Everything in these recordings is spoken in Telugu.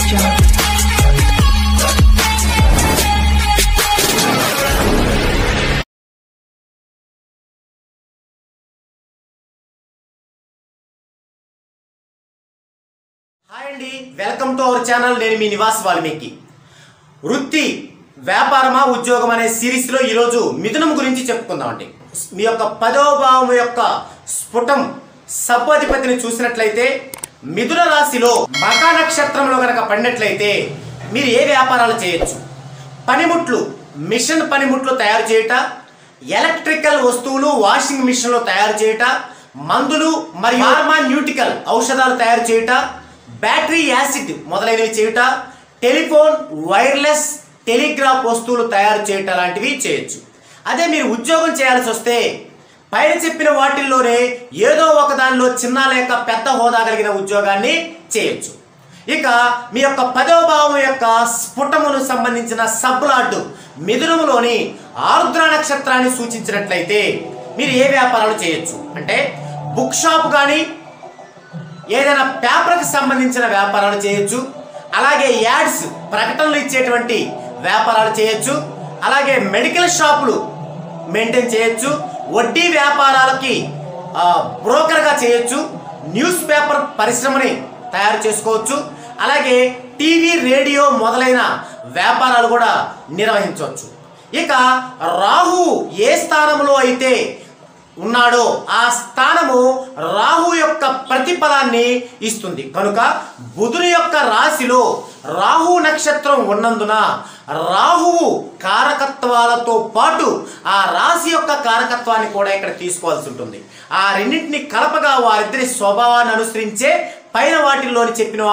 హాయ్ అండి, వెల్కమ్ టు అవర్ ఛానల్. నేను మీ నివాస్ వాల్మీకి. వృత్తి వ్యాపారమా ఉద్యోగం అనే సిరీస్లో ఈరోజు మిథునం గురించి చెప్పుకుందామండి. మీ యొక్క 10వ భావం యొక్క స్ఫుటం సబ్బధిపతిని చూసినట్లయితే మిథున రాశిలో మఖ నక్షత్రంలో కనుక పడినట్లయితే మీరు ఏ వ్యాపారాలు చేయొచ్చు? పనిముట్లు, మిషన్ పనిముట్లు తయారు చేయట, ఎలక్ట్రికల్ వస్తువులు వాషింగ్ మిషన్లో తయారు చేయట, మందులు మరియు ఫార్మాన్యూటికల్ ఔషధాలు తయారు చేయట, బ్యాటరీ యాసిడ్ మొదలైనవి చేయుట, టెలిఫోన్, వైర్లెస్, టెలిగ్రాఫ్ వస్తువులు తయారు చేయటం లాంటివి చేయొచ్చు. అదే మీరు ఉద్యోగం చేయాల్సి వస్తే పైన చెప్పిన వాటిల్లోనే ఏదో ఒక దానిలో చిన్న లేక పెద్ద హోదా కలిగిన ఉద్యోగాన్ని చేయొచ్చు. ఇక మీ యొక్క 10వ భావం యొక్క స్ఫుటమును సంబంధించిన సబ్లార్డు మిథునములోని ఆరుద్ర నక్షత్రాన్ని సూచించినట్లయితే మీరు ఏ వ్యాపారాలు చేయొచ్చు అంటే బుక్ షాప్ కానీ ఏదైనా పేపర్కి సంబంధించిన వ్యాపారాలు చేయొచ్చు. అలాగే యాడ్స్, ప్రకటనలు ఇచ్చేటువంటి వ్యాపారాలు చేయొచ్చు. అలాగే మెడికల్ షాపులు మెయింటైన్ చేయొచ్చు. వడ్డీ వ్యాపారాలకి బ్రోకర్గా చేయొచ్చు. న్యూస్ పేపర్ పరిశ్రమని తయారు చేసుకోవచ్చు. అలాగే టీవీ, రేడియో మొదలైన వ్యాపారాలు కూడా నిర్వహించవచ్చు. ఇక రాహు ఏ స్థానంలో అయితే ఉన్నాడో ఆ స్థానము రాహు యొక్క ప్రతిఫలాన్ని ఇస్తుంది. కనుక బుధుని యొక్క రాశిలో రాహు నక్షత్రం ఉన్నందున రాహువు కారకత్వాలతో పాటు ఆ రాశి యొక్క కారకత్వాన్ని కూడా ఇక్కడ తీసుకోవాల్సి ఉంటుంది. ఆ రెండింటిని కలపగా వారిద్దరి స్వభావాన్ని అనుసరించే పైన వాటిల్లోని చెప్పిన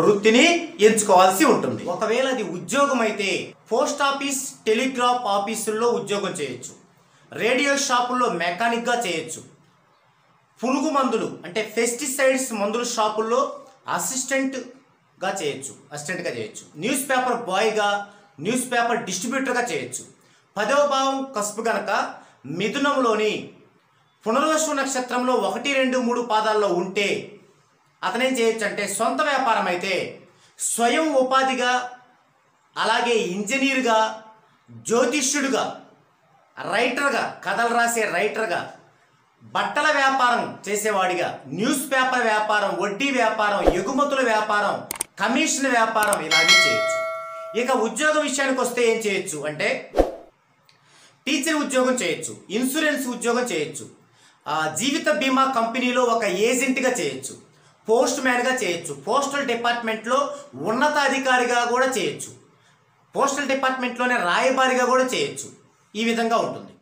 వృత్తిని ఎంచుకోవాల్సి ఉంటుంది. ఒకవేళ అది ఉద్యోగం అయితే పోస్ట్ ఆఫీస్, టెలిగ్రాఫ్ ఆఫీసుల్లో ఉద్యోగం చేయొచ్చు. రేడియో షాపుల్లో మెకానిక్గా చేయొచ్చు. పురుగు మందులు అంటే పెస్టిసైడ్స్ మందుల షాపుల్లో అసిస్టెంట్గా చేయొచ్చు. న్యూస్ పేపర్ బాయ్గా, న్యూస్ పేపర్ డిస్ట్రిబ్యూటర్గా చేయొచ్చు. 10వ భావం కసుపు గనక మిథునంలోని పునర్వసు నక్షత్రంలో 1, 2, 3 పాదాల్లో ఉంటే అతనేం చేయొచ్చు అంటే సొంత వ్యాపారం అయితే స్వయం ఉపాధిగా, అలాగే ఇంజనీర్గా, జ్యోతిష్యుడిగా, రైటర్గా, కథలు రాసే రైటర్గా, బట్టల వ్యాపారం చేసేవాడిగా, న్యూస్ పేపర్ వ్యాపారం, వడ్డీ వ్యాపారం, ఎగుమతుల వ్యాపారం, కమిషన్ వ్యాపారం ఇలాగే చేయొచ్చు. ఇక ఉద్యోగం విషయానికి వస్తే ఏం చేయొచ్చు అంటే టీచర్ ఉద్యోగం చేయొచ్చు, ఇన్సూరెన్స్ ఉద్యోగం చేయొచ్చు, జీవిత బీమా కంపెనీలో ఒక ఏజెంట్గా చేయొచ్చు, పోస్ట్ మ్యాన్గా చేయొచ్చు, పోస్టల్ డిపార్ట్మెంట్లో ఉన్నతాధికారిగా కూడా చేయొచ్చు, పోస్టల్ డిపార్ట్మెంట్లోనే రాయబారిగా కూడా చేయొచ్చు. ఈ విధంగా ఉంటుంది.